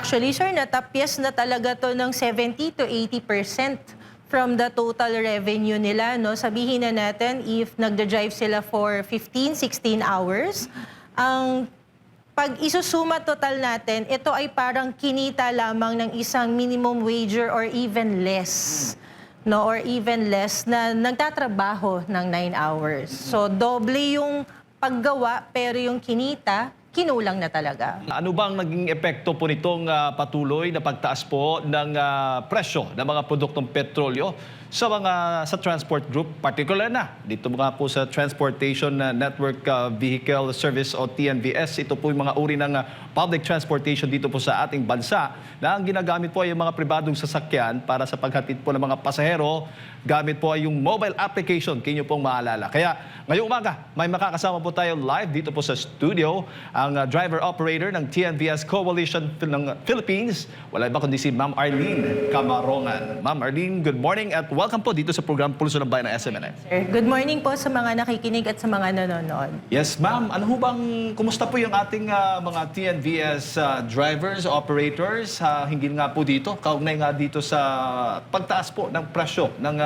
Actually, sir, natapyas na talaga to ng 70 to 80% from the total revenue nila. No? Sabihin na natin, if nagda-drive sila for 15, 16 hours, ang pag isusuma total natin, ito ay parang kinita lamang ng isang minimum wager or even less. No, or even less na nagtatrabaho ng 9 hours. So, doble yung paggawa pero yung kinita, kinulang na talaga. Ano bang naging epekto po nitong patuloy na pagtaas po ng presyo ng mga produktong petrolyo sa transport group, particular na dito mga po sa Transportation Network Vehicle Service o TNVS. Ito po yung mga uri ng public transportation dito po sa ating bansa na ang ginagamit po ay yung mga pribadong sasakyan para sa paghatid po ng mga pasahero. Gamit po ay yung mobile application, kinyo pong maalala. Kaya ngayong umaga, may makakasama po tayo live dito po sa studio, ang driver-operator ng TNVS Coalition ng Philippines. Wala iba kundi si Ma'am Arlene Camarongan. Ma'am Arlene, good morning at welcome po dito sa program Pulso ng Bayan ng SMNI. Sir, good morning po sa mga nakikinig at sa mga nanonood. Yes, ma'am. Ano ho bang, kumusta po yung ating mga TNVS drivers, operators, hinggil nga po dito, kaugnay nga dito sa pagtaas po ng presyo ng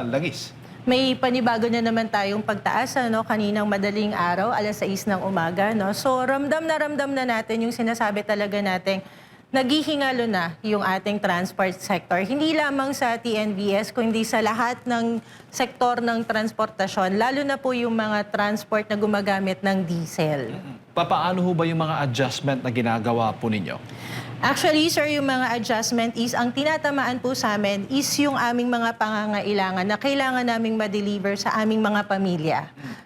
langis? May panibago na naman tayong pagtaas, ano, kaninang madaling araw, alas 6 ng umaga. No? So, ramdam na natin yung sinasabi talaga nating naghihingalo na yung ating transport sector. Hindi lamang sa TNVS, kundi sa lahat ng sektor ng transportasyon, lalo na po yung mga transport na gumagamit ng diesel. Paano ho ba yung mga adjustment na ginagawa po ninyo? Actually, sir, yung mga adjustment is, ang tinatamaan po sa amin is yung aming mga pangangailangan na kailangan naming ma-deliver sa aming mga pamilya.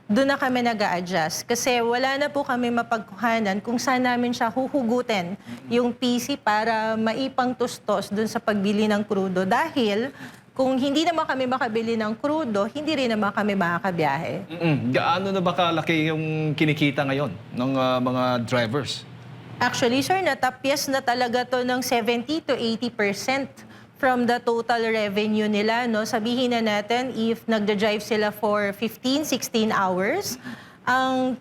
Doon na kami nag-a-adjust. Kasi wala na po kami mapagkuhanan kung saan namin siya huhugutin yung PC para maipangtustos doon sa pagbili ng krudo. Dahil kung hindi naman kami makabili ng krudo, hindi rin naman kami makakabiyahe. Gaano na ba kalaki yung kinikita ngayon ng mga drivers? Actually, sir, natapyas na talaga to ng 70 to 80% from the total revenue nila. No? Sabihin na natin, if nagda-drive sila for 15, 16 hours, ang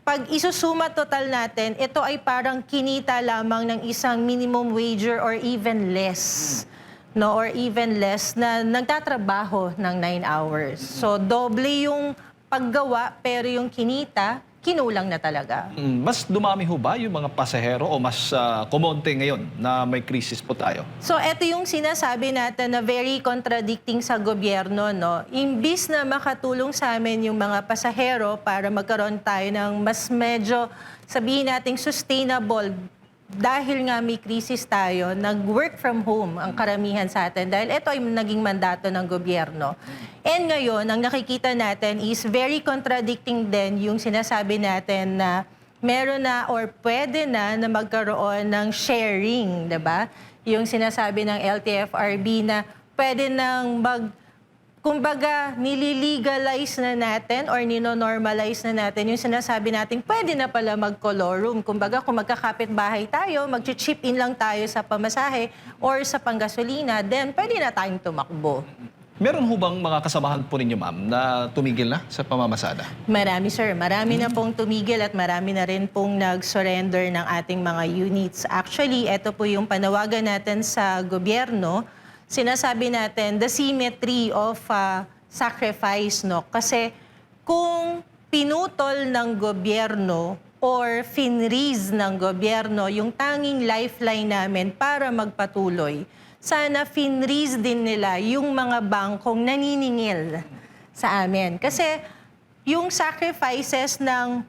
pag isusuma total natin, ito ay parang kinita lamang ng isang minimum wager or even less. No? Or even less na nagtatrabaho ng 9 hours. So, doble yung paggawa pero yung kinita, kinulang na talaga. Mas dumami ho ba yung mga pasahero o mas kumonte ngayon na may krisis po tayo? So, ito yung sinasabi natin na very contradicting sa gobyerno, no? Imbis na makatulong sa amin yung mga pasahero para magkaroon tayo ng mas medyo, sabihin nating sustainable, dahil nga may krisis tayo, nag-work from home ang karamihan sa atin dahil ito ay naging mandato ng gobyerno. And ngayon, ang nakikita natin is very contradicting din yung sinasabi natin na meron na or pwede na magkaroon ng sharing, diba? Yung sinasabi ng LTFRB na pwede nang kumbaga, nililegalize na natin or ninonormalize na natin yung sinasabi natin, pwede na pala mag-colorum. Kumbaga, kung magkakapit-bahay tayo, mag-chip in lang tayo sa pamasahe or sa panggasolina, then pwede na tayong tumakbo. Meron ho bang mga kasamahan po ninyo, ma'am, na tumigil na sa pamamasada? Marami, sir. Marami na pong tumigil at marami na rin pong nag-surrender ng ating mga units. Actually, ito po yung panawagan natin sa gobyerno. Sinasabi natin, the symmetry of sacrifice, no? Kasi kung pinutol ng gobyerno or finreeze ng gobyerno yung tanging lifeline namin para magpatuloy, sana finreeze din nila yung mga bangkong naniningil sa amin. Kasi yung sacrifices ng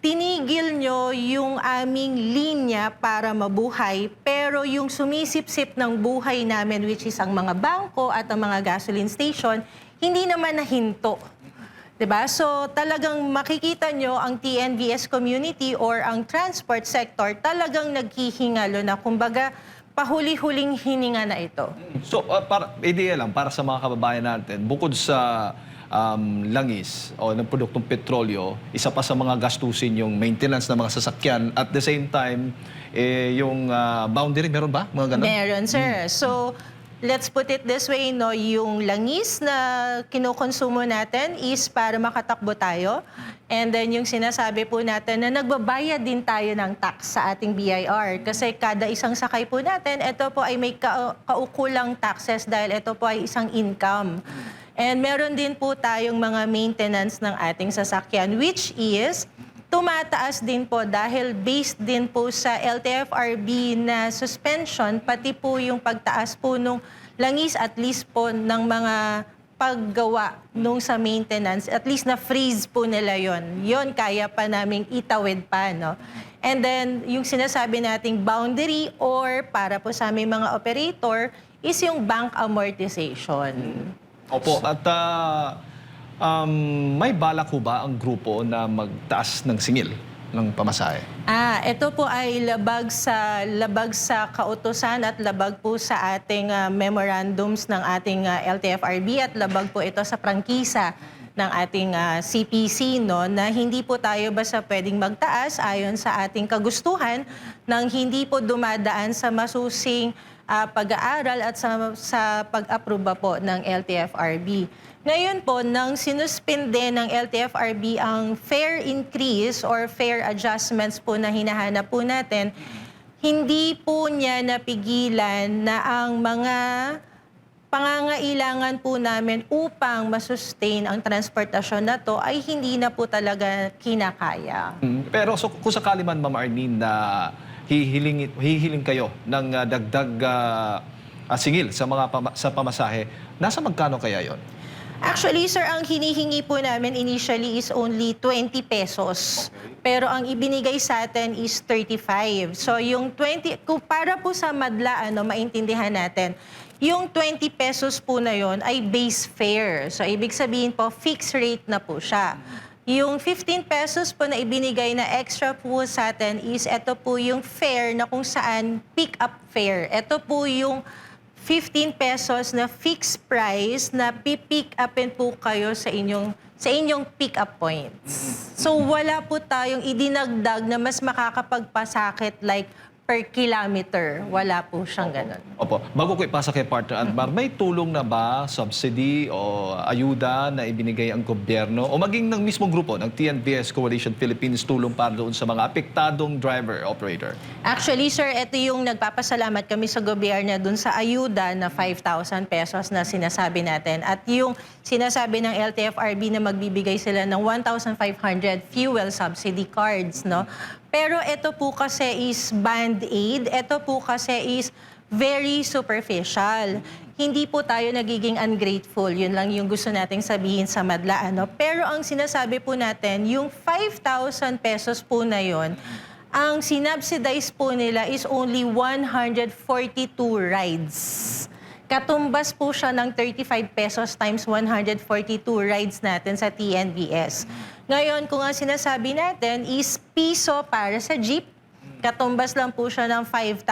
tinigil nyo yung aming linya para mabuhay, pero yung sumisip-sip ng buhay namin, which is ang mga bangko at ang mga gasoline station, hindi naman nahinto. Diba? So talagang makikita nyo ang TNVS community or ang transport sector talagang naghihingalo na, kumbaga, pahuli-huling hininga na ito. So, ideya lang, para sa mga kababayan natin, bukod sa langis o ng produktong petrolyo, isa pa sa mga gastusin yung maintenance ng mga sasakyan. At the same time, yung boundary, meron ba? Mga ganun? Meron, sir. So, let's put it this way, no, yung langis na kinukonsumo natin is para makatakbo tayo. And then yung sinasabi po natin na nagbabayad din tayo ng tax sa ating BIR. Kasi kada isang sakay po natin, ito po ay may kaukulang taxes dahil ito po ay isang income. And meron din po tayong mga maintenance ng ating sasakyan, which is tumataas din po dahil based din po sa LTFRB na suspension, pati po yung pagtaas po nung langis at least po ng mga paggawa nung sa maintenance, at least na-freeze po nila yon. Yon kaya pa naming itawid pa, no? And then, yung sinasabi nating boundary or para po sa aming mga operator is yung bank amortization. Opo, at may balak ho ba ang grupo na magtaas ng singil ng pamasahe? Ito po ay labag sa kautusan at labag po sa ating memorandums ng ating LTFRB at labag po ito sa prangkisa ng ating CPC, no, na hindi po tayo basta pwedeng magtaas ayon sa ating kagustuhan nang hindi po dumadaan sa masusing pag-aaral at sa pag-aproba po ng LTFRB. Ngayon po, nang sinuspinde ng LTFRB ang fare increase or fare adjustments po na hinahanap po natin, hindi po niya napigilan na ang mga pangangailangan po namin upang masustain ang transportasyon na to ay hindi na po talaga kinakaya. Pero kung sakali man, Ma'am Arlene, na hihiling kayo ng dagdag singil sa pamasahe, nasa magkano kaya yon? Actually, sir, ang hinihingi po namin initially is only 20 pesos. Pero ang ibinigay sa atin is 35. So yung 20, kung para po sa madla, maintindihan natin, yung 20 pesos po na yon ay base fare. So ibig sabihin po, fixed rate na po siya. Yung 15 pesos po na ibinigay na extra po sa atin is ito po yung fare na kung saan pick-up fare. Ito po yung 15 pesos na fixed price na pipick upin po kayo sa inyong pick-up points. So wala po tayong idinagdag na mas makakapagpasakit like per kilometer. Wala po siyang ganun. Opo. Bago ko ipasa kay Partner Admar, may tulong na ba, subsidy o ayuda na ibinigay ang gobyerno o maging ng mismong grupo ng TNVS Coalition Philippines tulong para doon sa mga apektadong driver-operator? Actually, sir, ito yung nagpapasalamat kami sa gobyerno dun sa ayuda na 5,000 pesos na sinasabi natin. At yung sinasabi ng LTFRB na magbibigay sila ng 1,500 fuel subsidy cards, no? Pero ito po kasi is band-aid. Ito po kasi is very superficial. Hindi po tayo nagiging ungrateful. Yun lang yung gusto nating sabihin sa madla. Pero ang sinasabi po natin, yung 5,000 pesos po na yun, ang sinubsidize po nila is only 142 rides. Katumbas po siya ng 35 pesos times 142 rides natin sa TNVS. Ngayon, kung ang sinasabi natin is piso para sa jeep, katumbas lang po siya ng 5,000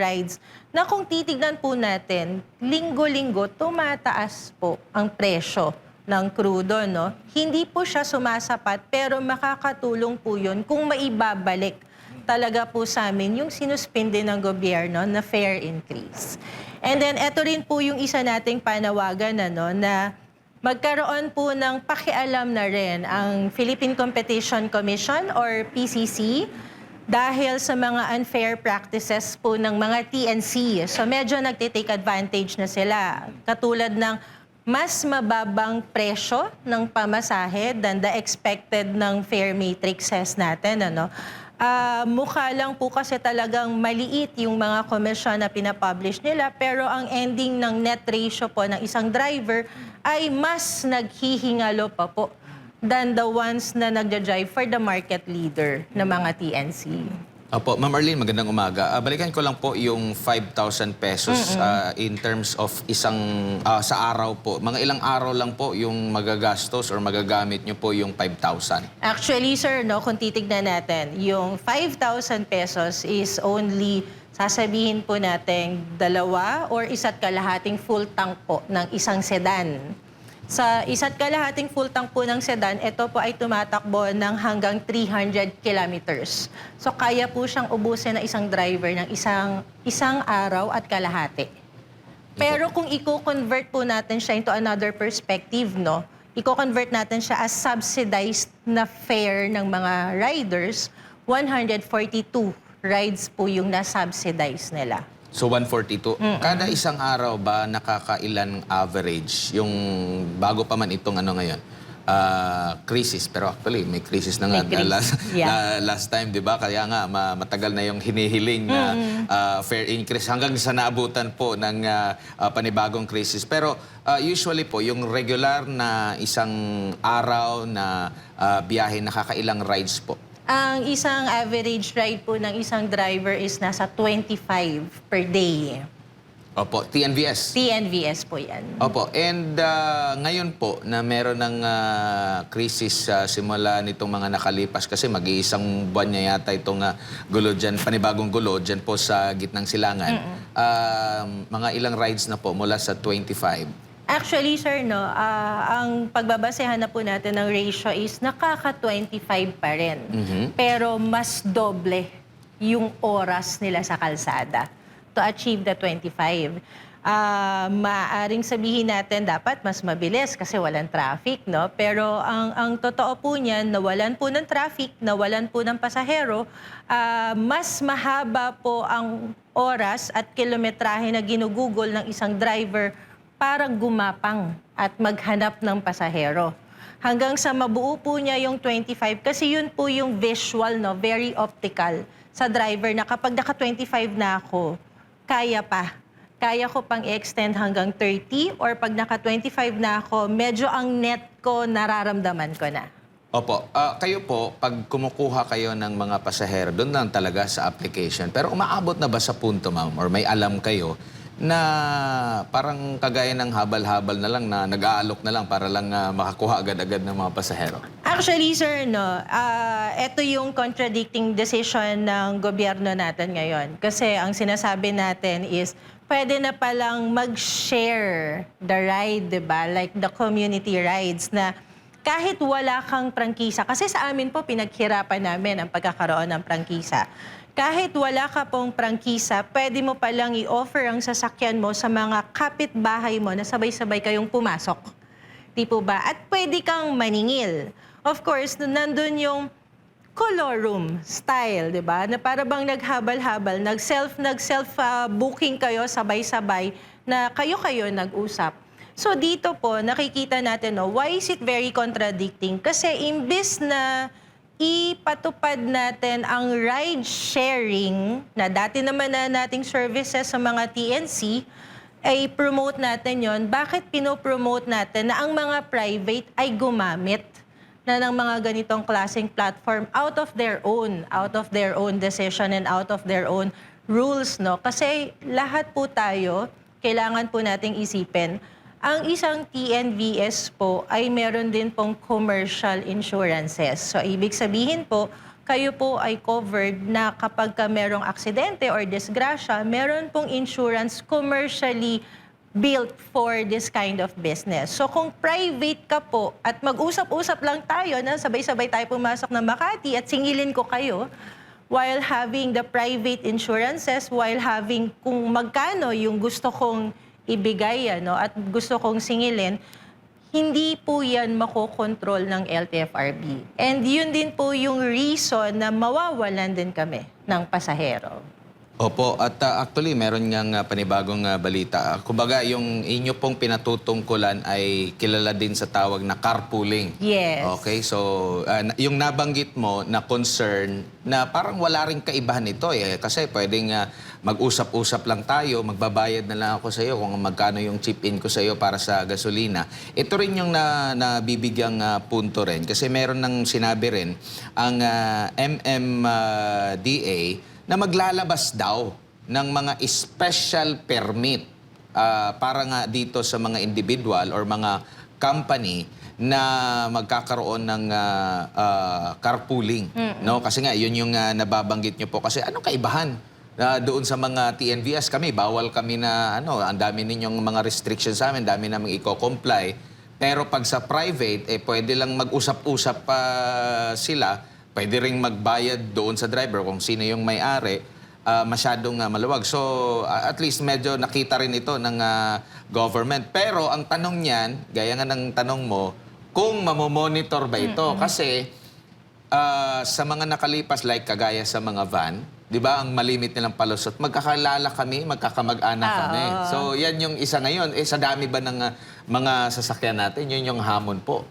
rides. Na kung titignan po natin, linggo-linggo, tumataas po ang presyo ng crudo, no? Hindi po siya sumasapat, pero makakatulong po yun kung maibabalik talaga po sa amin yung sinuspinde ng gobyerno na fare increase. And then, eto rin po yung isa nating panawagan, na magkaroon po ng pakialam na rin ang Philippine Competition Commission or PCC dahil sa mga unfair practices po ng mga TNC. So medyo nagtitake advantage na sila. Katulad ng mas mababang presyo ng pamasahe than the expected ng fare matrices natin, mukha lang po kasi talagang maliit yung mga komisyon na pinapublish nila, pero ang ending ng net ratio po ng isang driver ay mas naghihingalo pa po than the ones na nagja-drive for the market leader na mga TNC. Opo, Ma'am Arlene, magandang umaga. Balikan ko lang po yung 5,000 pesos in terms of sa araw po. Mga ilang araw lang po yung magagastos or magagamit nyo po yung 5,000? Actually, sir, kung titignan natin, yung 5,000 pesos is only, sasabihin po natin, 2 or 1.5 full tank po ng isang sedan. Sa 1.5 full tank po ng sedan, ito po ay tumatakbo ng hanggang 300 kilometers. So kaya po siyang ubusin ng isang driver ng isang araw at kalahati. Pero kung i-convert po natin siya into another perspective, no? I-convert natin siya as subsidized na fare ng mga riders, 142 rides po yung na-subsidize nila. So 142. Kada isang araw ba nakakailan average yung bago pa man itong ano ngayon? Crisis. Pero actually, may crisis na nga May crisis, last time, di ba? Kaya nga, matagal na yung hinihiling na fair increase hanggang sa naabutan po ng panibagong crisis. Pero usually po, yung regular na isang araw na biyahe, nakakailang rides po? Ang isang average ride po ng isang driver is nasa 25 per day. Opo, TNVS. TNVS po yan. Opo, and ngayon po na meron ng crisis simula nitong mga nakalipas kasi mag-iisang buwan niya yata itong gulo dyan, panibagong gulo dyan po sa gitnang silangan. Mga ilang rides na po mula sa 25? Actually, sir, no, ang pagbabasehan na po natin ng ratio is nakaka-25 pa rin. Pero mas doble yung oras nila sa kalsada to achieve the 25. Maaring sabihin natin dapat mas mabilis kasi walang traffic, no? Pero ang totoo po niyan, nawalan po ng traffic, nawalan po ng pasahero, mas mahaba po ang oras at kilometrahe na ginugugol ng isang driver para gumapang at maghanap ng pasahero. Hanggang sa mabuo po niya yung 25 kasi yun po yung visual, no, very optical sa driver na kapag naka-25 na ako, kaya pa. Kaya ko pang i-extend hanggang 30 or pag naka-25 na ako, medyo ang net ko nararamdaman ko na. Opo. Kayo po, pag kumukuha kayo ng mga pasahero, doon lang talaga sa application. Pero umaabot na ba sa punto, ma'am, or may alam kayo na parang kagaya ng habal-habal na lang na nag-aalok na lang para lang makakuha agad-agad ng mga pasahero? Actually, sir, no, ito yung contradicting decision ng gobyerno natin ngayon. Kasi ang sinasabi natin is, pwede na palang mag-share the ride, di ba? Like the community rides na kahit wala kang prangkisa. Kasi sa amin po, pinaghirapan namin ang pagkakaroon ng prangkisa. Kahit wala ka pong prangkisa, pwede mo palang i-offer ang sasakyan mo sa mga kapitbahay mo na sabay-sabay kayong pumasok. Di po ba? At pwede kang maningil. Of course, nandun yung color room style, di ba? Na para bang naghabal-habal, nag-self booking kayo sabay-sabay na kayo-kayo nag-usap. So dito po, nakikita natin, no, why is it very contradicting? Kasi imbis na ipatupad natin ang ride sharing na dati naman na nating services sa mga TNC, ay promote natin yon. Bakit pinopromote natin na ang mga private ay gumamit na ng mga ganitong klaseng platform out of their own decision and out of their own rules, no? Kasi lahat po tayo, kailangan po nating isipin, ang isang TNVS po ay meron din pong commercial insurances. So, ibig sabihin po, kayo po ay covered na kapag ka merong aksidente or disgrasya, meron pong insurance commercially built for this kind of business. So, kung private ka po at mag-usap-usap lang tayo na sabay-sabay tayo pumasok ng Makati at singilin ko kayo, while having the private insurances, while having kung magkano yung gusto kong ibigay, ano, at gusto kong singilin, hindi po yan makokontrol ng LTFRB. And yun din po yung reason na mawawalan din kami ng pasahero. Opo, at actually meron ngang panibagong balita. Kumbaga, yung inyo pong pinatutungkulan ay kilala din sa tawag na carpooling. Yes. Okay, so yung nabanggit mo na concern na parang wala rin kaibahan nito eh. Kasi pwedeng mag-usap-usap lang tayo, magbabayad na lang ako sa iyo kung magkano yung chip-in ko sa iyo para sa gasolina. Ito rin yung nabibigyang punto rin. Kasi meron nang sinabi rin ang MMDA na maglalabas daw ng mga special permit para nga dito sa mga individual or mga company na magkakaroon ng carpooling. No? Kasi nga, yun yung nababanggit nyo po. Kasi anong kaibahan? Doon sa mga TNVS kami, bawal kami na, ang dami ninyong mga restrictions sa amin, dami namang i-comply. Pero pag sa private, pwede lang mag-usap-usap pa sila. Pwede ring magbayad doon sa driver kung sino yung may-ari. masyadong maluwag. So, at least medyo nakita rin ito ng government. Pero ang tanong niyan, gaya nga ng tanong mo, kung mamomonitor ba ito? Kasi sa mga nakalipas, like kagaya sa mga van, di ba, ang malimit nilang palusot, magkakalala kami, magkakamag-anak kami. So, yan yung isa ngayon. Sa dami ba ng mga sasakyan natin, yun yung hamon po.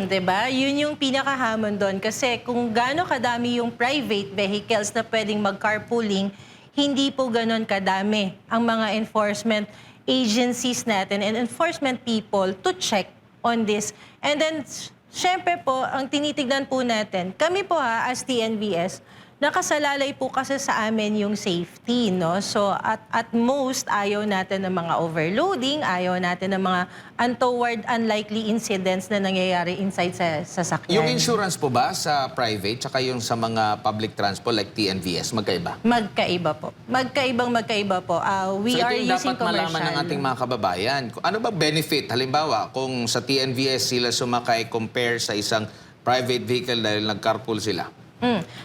Diba? Yun yung pinakahamon doon. Kasi kung gaano kadami yung private vehicles na pwedeng mag-carpooling, hindi po ganon kadami ang mga enforcement agencies natin and enforcement people to check on this. And then, syempre po, ang tinitignan po natin, kami po as TNVS, nakasalalay po kasi sa amin yung safety, no? So, at most, ayaw natin ng mga overloading, ayaw natin ng mga untoward, unlikely incidents na nangyayari inside sa sasakyan. Yung insurance po ba sa private, tsaka yung sa mga public transport like TNVS, magkaiba? Magkaiba po. Magkaiba po. We So are ito yung using dapat malaman ng ating mga kababayan. Ano ba benefit? Halimbawa, kung sa TNVS sila sumakay compare sa isang private vehicle dahil nag-carpool sila.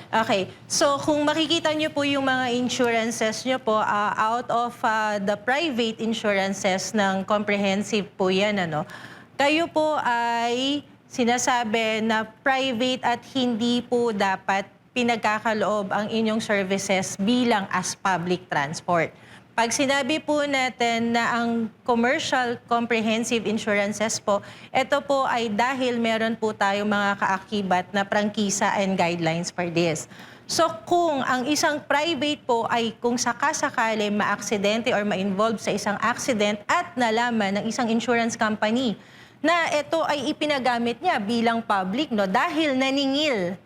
Okay. So, kung makikita nyo po yung mga insurances nyo po, out of the private insurances ng comprehensive po yan, ano, kayo po ay sinasabi na private at hindi po dapat pinagkakaloob ang inyong services bilang as public transport. Pag sinabi po natin na ang commercial comprehensive insurances po, ito po ay dahil meron po tayong mga kaakibat na prangkisa and guidelines for this. So kung ang isang private po ay kung sakasakali ma-aksidente or ma-involve sa isang accident at nalaman ng isang insurance company na ito ay ipinagamit niya bilang public, no, dahil naningil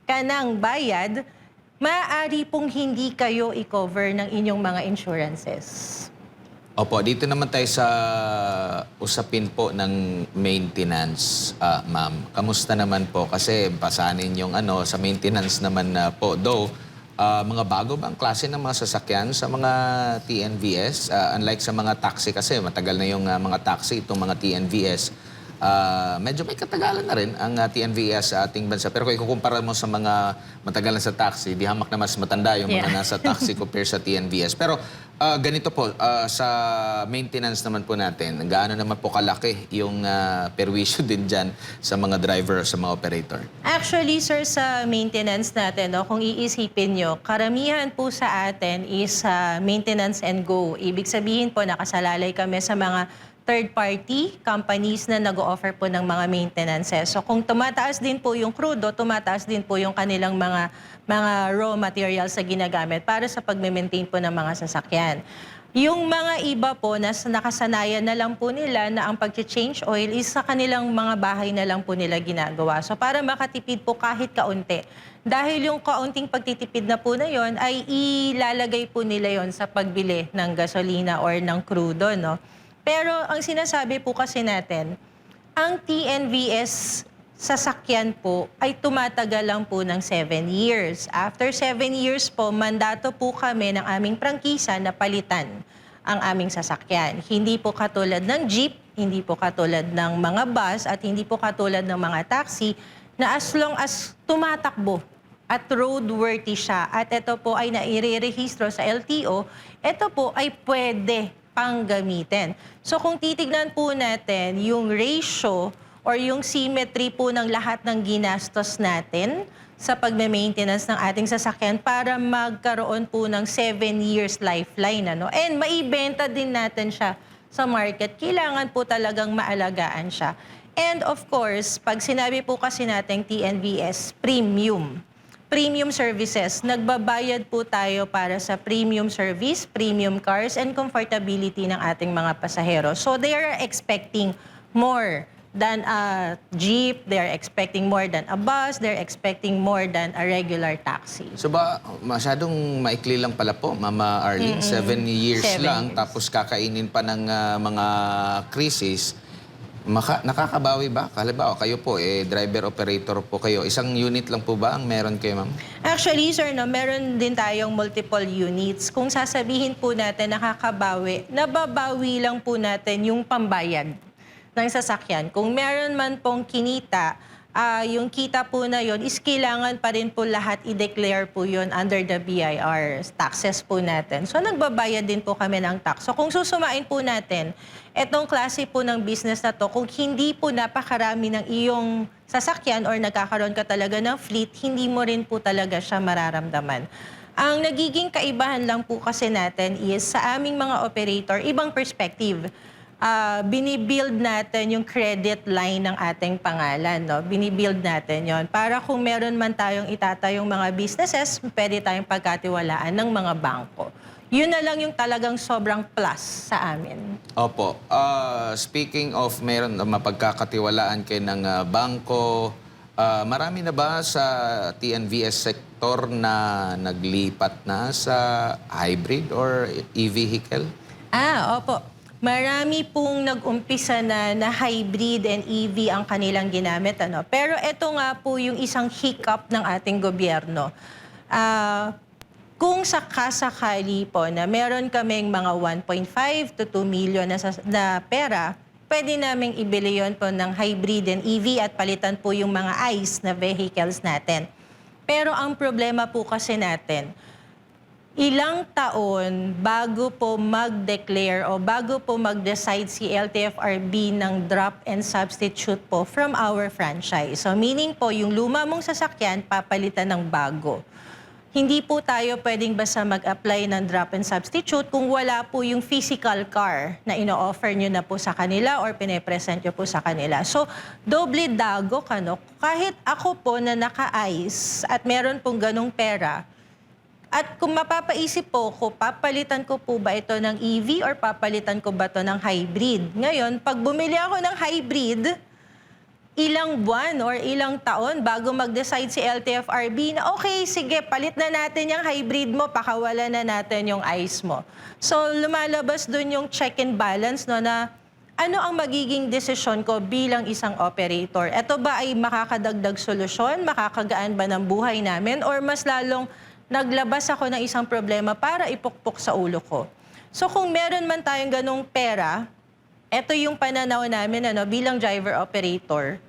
ka ng bayad, maaari pong hindi kayo i-cover ng inyong mga insurances. Opo, dito naman tayo sa usapin po ng maintenance, ma'am. Kamusta naman po? Kasi pasanin yung sa maintenance naman po. Though, mga bago bang klase ng mga sasakyan sa mga TNVS? Unlike sa mga taxi kasi, matagal na yung mga taxi, itong mga TNVS. Medyo may katagalan na rin ang TNVS sa ating bansa. Pero kung ikukumpara mo sa mga matagal na sa taxi, di hamak na mas matanda yung mga nasa taxi compare sa TNVS. Pero ganito po, sa maintenance naman po natin, gaano naman po kalaki yung perwisyo din dyan sa mga driver o sa mga operator? Actually, sir, sa maintenance natin, no, kung iisipin nyo, karamihan po sa atin is maintenance and go. Ibig sabihin po, nakasalalay kami sa mga third-party companies na nag-o-offer po ng mga maintenances. So kung tumataas din po yung crudo, tumataas din po yung kanilang mga raw materials na ginagamit para sa pag-maintain po ng mga sasakyan. Yung mga iba po na nakasanayan na lang po nila na ang pag-change oil is sa kanilang mga bahay na lang po nila ginagawa. So para makatipid po kahit kaunti. Dahil yung kaunting pagtitipid na po na yon ay ilalagay po nila yon sa pagbili ng gasolina or ng crudo, no? Pero ang sinasabi po kasi natin, ang TNVS sasakyan po ay tumatagal lang po ng 7 years. After 7 years po, mandato po kami ng aming prangkisa na palitan ang aming sasakyan. Hindi po katulad ng jeep, hindi po katulad ng mga bus, at hindi po katulad ng mga taxi na as long as tumatakbo at roadworthy siya at ito po ay nairerehistro sa LTO, ito po ay pwede pang gamitin. So kung titignan po natin yung ratio or yung symmetry po ng lahat ng ginastos natin sa pagme-maintenance ng ating sasakyan para magkaroon po ng 7 years lifeline, ano? And maibenta din natin siya sa market, kailangan po talagang maalagaan siya. And of course, pag sinabi po kasi natin TNVS, premium services, nagbabayad po tayo para sa premium service, premium cars, and comfortability ng ating mga pasahero. So they are expecting more than a jeep, they are expecting more than a bus, they're expecting more than a regular taxi. So ba, masyadong maikli lang pala po, Mama Arlene. 7 years 7 lang, years. tapos kakainin pa ng mga krisis. Nakakabawi ba? Halimbawa, kayo po, driver-operator po kayo. Isang unit lang po ba ang meron kayo, ma'am? Actually, sir, no, meron din tayong multiple units. Kung sasabihin po natin nakakabawi, nababawi lang po natin yung pambayad ng sasakyan. Kung meron man pong kinita yung kita po na yon is kailangan pa rin po lahat i-declare po yon under the BIR taxes po natin. So nagbabayad din po kami ng tax. So kung susumain po natin, etong klase po ng business na to, kung hindi po napakarami ng iyong sasakyan or nagkakaroon ka talaga ng fleet, hindi mo rin po talaga siya mararamdaman. Ang nagiging kaibahan lang po kasi natin is sa aming mga operator, ibang perspective. Binibuild natin yung credit line ng ating pangalan. No? Binibuild natin yon para kung meron man tayong itatayong mga businesses, pwede tayong pagkatiwalaan ng mga bangko. Yun na lang yung talagang sobrang plus sa amin. Opo. Speaking of meron na mapagkakatiwalaan kayo ng bangko, marami na ba sa TNVS sector na naglipat na sa hybrid or e-vehicle? Opo. Marami pong nag-umpisa na hybrid and EV ang kanilang ginamit. Ano? Pero ito nga po yung isang hiccup ng ating gobyerno. Kung sakasakali po na meron kaming mga 1.5 to 2 million na pera, pwede naming ibili yon po ng hybrid and EV at palitan po yung mga ICE na vehicles natin. Pero ang problema po kasi natin, ilang taon bago po mag-declare o bago po mag-decide si LTFRB ng drop and substitute po from our franchise. So meaning po, yung luma mong sasakyan, papalitan ng bago. Hindi po tayo pwedeng basta mag-apply ng drop and substitute kung wala po yung physical car na ino-offer nyo na po sa kanila or pine-present nyo po sa kanila. So, doble dago ka, no? Kahit ako po na naka-ICE at meron pong ganong pera, at kung mapapaisip po ko, papalitan ko po ba ito ng EV or papalitan ko ba ito ng hybrid? Ngayon, pag bumili ako ng hybrid, ilang buwan or ilang taon bago mag-decide si LTFRB na okay, sige, palit na natin yung hybrid mo, pakawala na natin yung ICE mo. So, lumalabas dun yung check and balance, no, na ano ang magiging desisyon ko bilang isang operator? Ito ba ay makakadagdag solusyon? Makakagaan ba ng buhay namin? Or mas lalong naglabas ako ng isang problema para ipukpok sa ulo ko? So kung meron man tayong ganong pera, ito yung pananaw namin bilang driver-operator,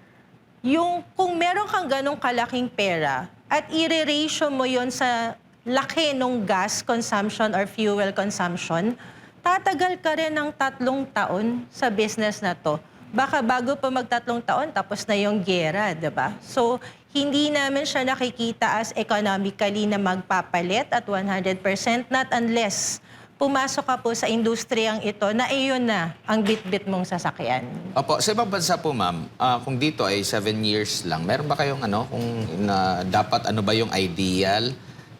yung kung meron kang ganong kalaking pera at i-ratio mo yon sa laki ng gas consumption or fuel consumption, tatagal ka rin ng 3 taon sa business na to. Baka bago pa mag-3 taon, tapos na yung gera, diba? So, hindi namin siya nakikita as economically na magpapalit at 100%, not unless pumasok ka po sa industriyang ito na iyon na ang bit-bit mong sasakyan. Opo, sa ibang bansa po ma'am, kung dito ay 7 years lang, meron ba kayong kung dapat ano ba yung ideal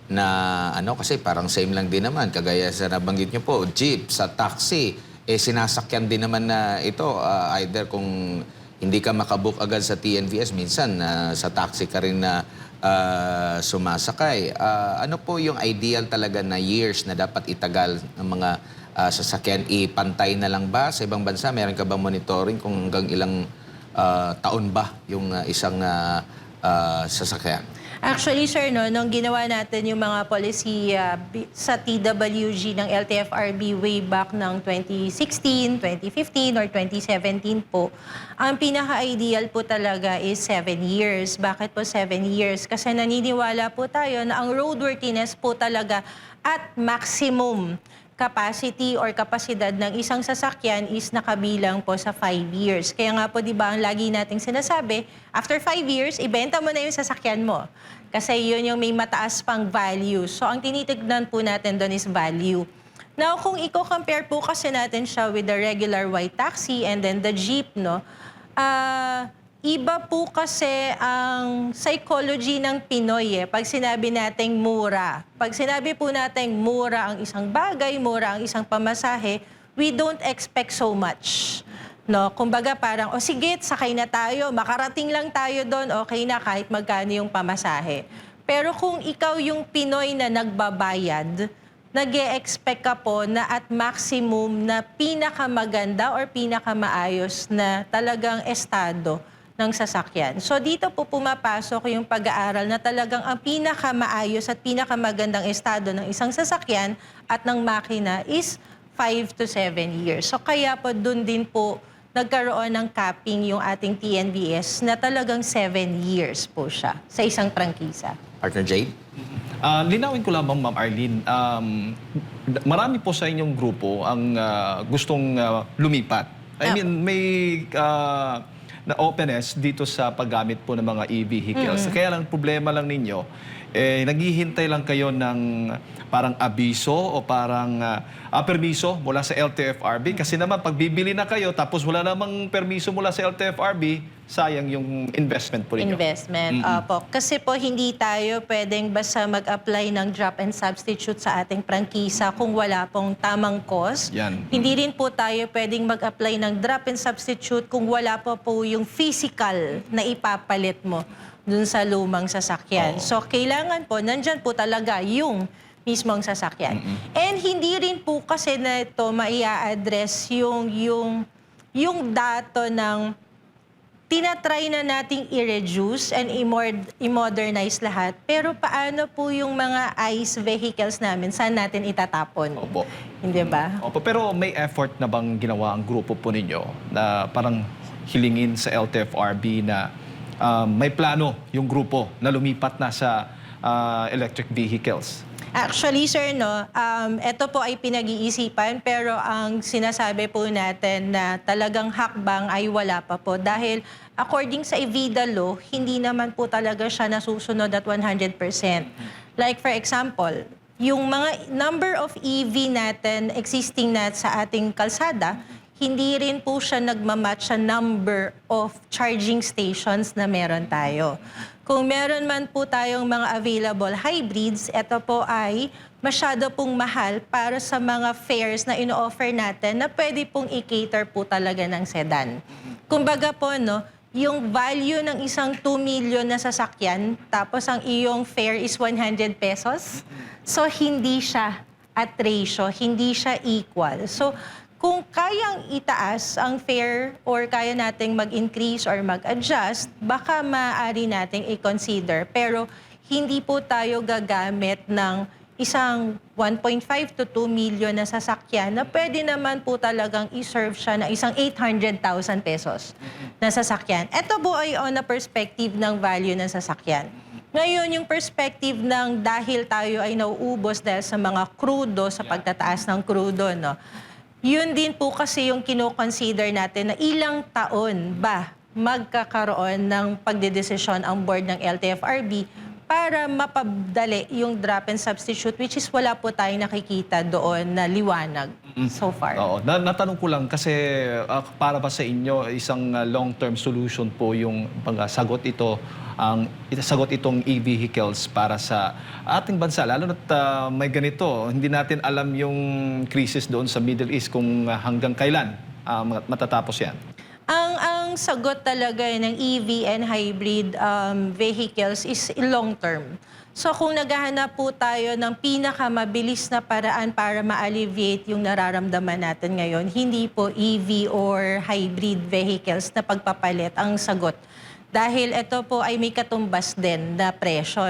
na kasi parang same lang din naman, kagaya sa nabanggit nyo po, jeep, sa taxi, sinasakyan din naman na ito, either kung hindi ka makabook agad sa TNVS, minsan sa taxi ka rin na sumasakay. Ano po yung ideal talaga na years na dapat itagal ng mga sasakyan? Ipantay na lang ba sa ibang bansa? Meron ka bang monitoring kung hanggang ilang taon ba yung isang sasakyan? Actually, sir, nung ginawa natin yung mga policy sa TWG ng LTFRB way back ng 2016, 2015, or 2017 po, ang pinaka-ideal po talaga is 7 years. Bakit po 7 years? Kasi naniniwala po tayo na ang roadworthiness po talaga at maximum capacity or kapasidad ng isang sasakyan is nakabilang po sa 5 years. Kaya nga po, di ba, ang lagi nating sinasabi, after 5 years, ibenta mo na yung sasakyan mo. Kasi yun yung may mataas pang value. So, ang tinitignan po natin doon is value. Now, kung i-compare po kasi natin siya with the regular white taxi and then the jeep, iba po kasi ang psychology ng Pinoy. Pag sinabi nating mura, pag sinabi po nating mura ang isang bagay, mura ang isang pamasahe, we don't expect so much. Kumbaga parang, sige, sakay na tayo, makarating lang tayo doon, okay na kahit magkano yung pamasahe. Pero kung ikaw yung Pinoy na nagbabayad, nag-e-expect ka po na at maximum na pinakamaganda or pinakamaayos na talagang estado ng sasakyan. So dito po pumapasok yung pag-aaral na talagang ang pinakamaayos at pinakamagandang estado ng isang sasakyan at ng makina is 5 to 7 years. So kaya po dun din po nagkaroon ng capping yung ating TNVS na talagang 7 years po siya sa isang prangkisa. Partner Jade? Linawin ko lamang, Ma'am Arlene, marami po sa inyong grupo ang gustong lumipat. I mean, may na openness dito sa paggamit po ng mga e-vehicles. Kaya lang, problema lang ninyo, naghihintay lang kayo ng parang abiso o parang permiso mula sa LTFRB. Kasi naman, pag bibili na kayo, tapos wala namang permiso mula sa LTFRB, sayang yung investment po ninyo. Investment, opo. Kasi po hindi tayo pwedeng basta mag-apply ng drop and substitute sa ating prangkisa kung wala pong tamang cost. Yan. Hindi rin po tayo pwedeng mag-apply ng drop and substitute kung wala po yung physical na ipapalit mo dun sa lumang sasakyan. So, kailangan po, nandyan po talaga yung mismong sasakyan. And hindi rin po kasi na ito maia-address yung dato ng tinatry na nating i-reduce and i-modernize lahat. Pero paano po yung mga ICE vehicles namin? Saan natin itatapon? Opo. Hindi ba? Opo, pero may effort na bang ginawa ang grupo po ninyo na parang hilingin sa LTFRB na may plano yung grupo na lumipat na sa electric vehicles? Actually, sir, ito po ay pinag-iisipan pero ang sinasabi po natin na talagang hakbang ay wala pa po dahil according sa EVIDA law, hindi naman po talaga siya nasusunod at 100%. Like for example, yung mga number of EV natin existing na sa ating kalsada, hindi rin po siya nagmamatch sa number of charging stations na meron tayo. Kung meron man po tayong mga available hybrids, ito po ay masyado pong mahal para sa mga fares na ino-offer natin na pwede pong i-cater po talaga ng sedan. Kumbaga po, yung value ng isang 2 million na sasakyan, tapos ang iyong fare is 100 pesos, so hindi siya at ratio, hindi siya equal. So, kung kayang itaas ang fare or kaya nating mag-increase or mag-adjust, baka maaari nating i-consider. Pero hindi po tayo gagamit ng isang 1.5 to 2 million na sasakyan na pwede naman po talagang i-serve siya na isang 800,000 pesos na sasakyan. Ito po ay on a perspective ng value ng sasakyan. Ngayon, yung perspective ng dahil tayo ay nauubos dahil sa mga krudo, sa pagtataas ng krudo, yun din po kasi yung kino-consider natin na ilang taon ba magkakaroon ng pagdedesisyon ang board ng LTFRB para mapadali yung drop and substitute, which is wala po tayong nakikita doon na liwanag so far. Oo. Natanong ko lang kasi para ba sa inyo isang long-term solution po yung sagot itong e-vehicles para sa ating bansa, lalo na't may ganito, hindi natin alam yung crisis doon sa Middle East kung hanggang kailan matatapos yan. Ang sagot talaga ng EV and hybrid vehicles is long term. So kung naghahanap po tayo ng pinakamabilis na paraan para ma-alleviate yung nararamdaman natin ngayon, hindi po EV or hybrid vehicles na pagpapalit ang sagot. Dahil ito po ay may katumbas din na presyo,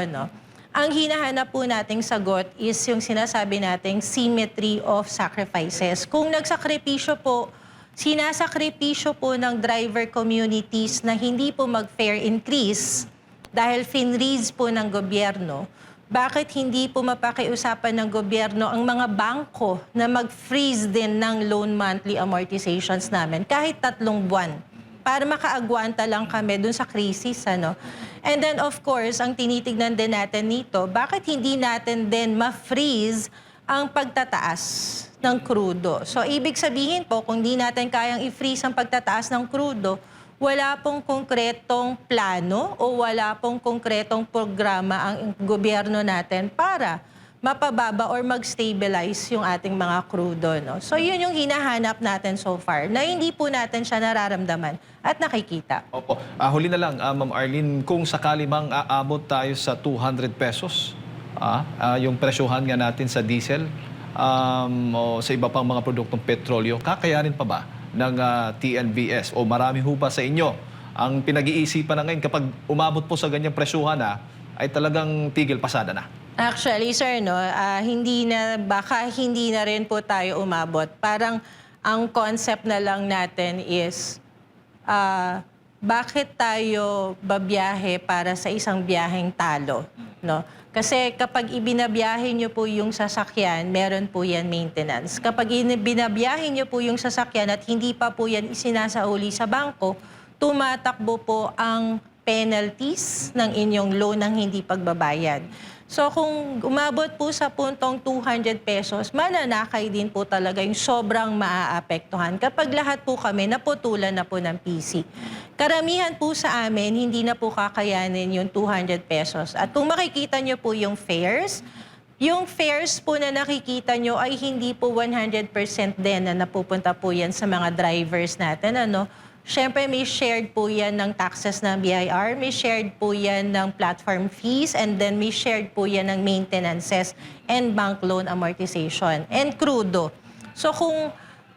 Ang hinahanap po nating sagot is yung sinasabi nating symmetry of sacrifices. Kung nagsakripisyo po, sinasakripisyo po ng driver communities na hindi po mag-fare increase dahil finreeze po ng gobyerno, bakit hindi po mapakiusapan ng gobyerno ang mga bangko na mag-freeze din ng loan monthly amortizations namin kahit 3 buwan para makaagwanta lang kami dun sa krisis, And then of course, ang tinitignan din natin nito, bakit hindi natin din ma-freeze ang pagtataas ng krudo. So, ibig sabihin po, kung di natin kayang i-freeze ang pagtataas ng krudo, wala pong konkretong plano o wala pong konkretong programa ang gobyerno natin para mapababa or mag-stabilize yung ating mga krudo. So, yun yung hinahanap natin so far na hindi po natin siya nararamdaman at nakikita. Opo. Huli na lang, Ma'am Arlene, kung sakali mang aabot tayo sa 200 pesos, yung presyohan nga natin sa diesel o sa iba pang mga produktong petrolyo, kakayanin pa ba ng TNVS o marami ho ba sa inyo ang pinag-iisipan na ngayon kapag umabot po sa ganyang presyohan ay talagang tigil pasada na? Actually, sir, baka hindi na rin po tayo umabot. Parang Ang concept na lang natin is, bakit tayo babiyahe para sa isang biyaheng talo? No? Kasi kapag ibinabiyahe nyo po yung sasakyan, meron po yan maintenance. Kapag binabiyahe nyo po yung sasakyan at hindi pa po yan isinasauli sa bangko, tumatakbo po ang penalties ng inyong loan ng hindi pagbabayad. So kung umabot po sa puntong 200 pesos, mananakay din po talaga yung sobrang maaapektuhan kapag lahat po kami naputulan na po ng PC. Karamihan po sa amin, hindi na po kakayanin yung 200 pesos. At kung makikita nyo po yung fares po na nakikita nyo ay hindi po 100% din na napupunta po yan sa mga drivers natin. Siyempre, may shared po yan ng taxes ng BIR, may shared po yan ng platform fees, and then may shared po yan ng maintenances and bank loan amortization and crudo. So kung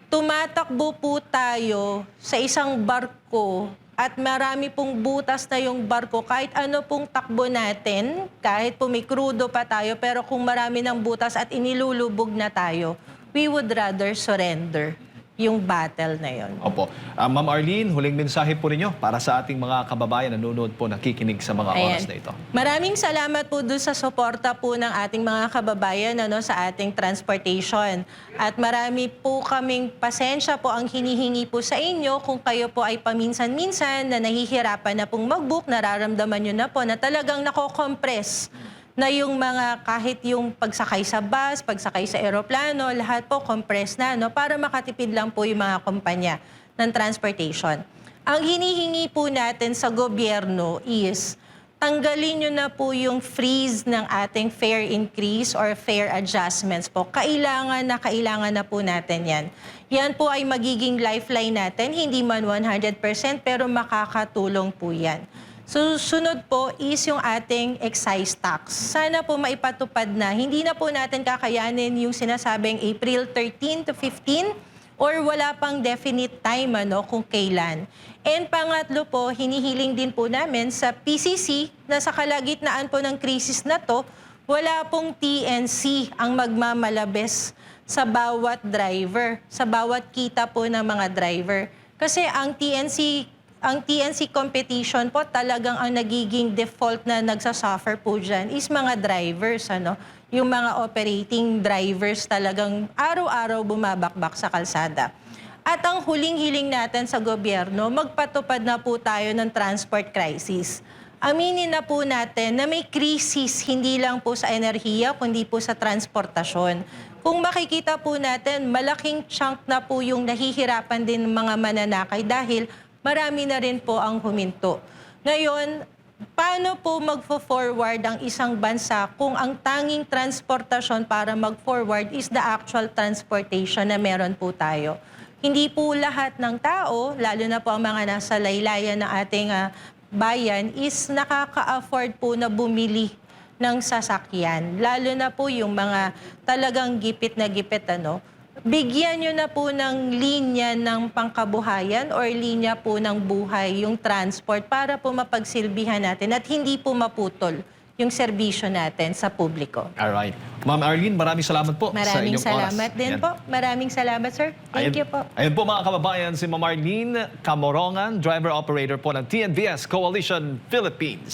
tumatakbo po tayo sa isang barko at marami pong butas na yung barko, kahit ano pong takbo natin, kahit po may crudo pa tayo, pero kung marami ng butas at inilulubog na tayo, we would rather surrender yung battle na yon. Opo. Ma'am Arlene, huling mensahe po ninyo para sa ating mga kababayan na nanonood po, nakikinig sa mga oras na ito. Maraming salamat po doon sa suporta po ng ating mga kababayan sa ating transportation. At marami po kaming pasensya po ang hinihingi po sa inyo kung kayo po ay paminsan-minsan na nahihirapan na pong mag-book, nararamdaman nyo na po na talagang nako-compress na yung mga kahit yung pagsakay sa bus, pagsakay sa eroplano, lahat po compress na para makatipid lang po yung mga kumpanya ng transportation. Ang hinihingi po natin sa gobyerno is tanggalin nyo na po yung freeze ng ating fare increase or fare adjustments po. Kailangan na po natin yan. Yan po ay magiging lifeline natin, hindi man 100% pero makakatulong po yan. So, sunod po is yung ating excise tax. Sana po maipatupad na. Hindi na po natin kakayanin yung sinasabing April 13 to 15 or wala pang definite time kung kailan. And pangatlo po, hinihiling din po namin sa PCC na sa kalagitnaan po ng krisis na to, wala pong TNC ang magmamalabes sa bawat driver, sa bawat kita po ng mga driver. Kasi ang TNC competition po talagang ang nagiging default na nagsasuffer po dyan is mga drivers. Yung mga operating drivers talagang araw-araw bumabakbak sa kalsada. At ang huling-hiling natin sa gobyerno, magpatupad na po tayo ng transport crisis. Aminin na po natin na may krisis hindi lang po sa enerhiya, kundi po sa transportasyon. Kung makikita po natin, malaking chunk na po yung nahihirapan din ng mga mananakay dahil marami na rin po ang huminto. Ngayon, paano po magfo-forward ang isang bansa kung ang tanging transportasyon para mag-forward is the actual transportation na meron po tayo? Hindi po lahat ng tao, lalo na po ang mga nasa laylayan ng ating bayan, is nakaka-afford po na bumili ng sasakyan. Lalo na po yung mga talagang gipit na gipit, bigyan nyo na po ng linya ng pangkabuhayan or linya po ng buhay yung transport para po mapagsilbihan natin at hindi po maputol yung serbisyo natin sa publiko. Alright. Ma'am Arlene, maraming salamat po sa Maraming inyong oras. salamat din Ayan. po. Maraming salamat, sir. Thank you po. Ayan po mga kababayan, si Ma'am Arlene Camorongan, driver-operator po ng TNVS Coalition Philippines.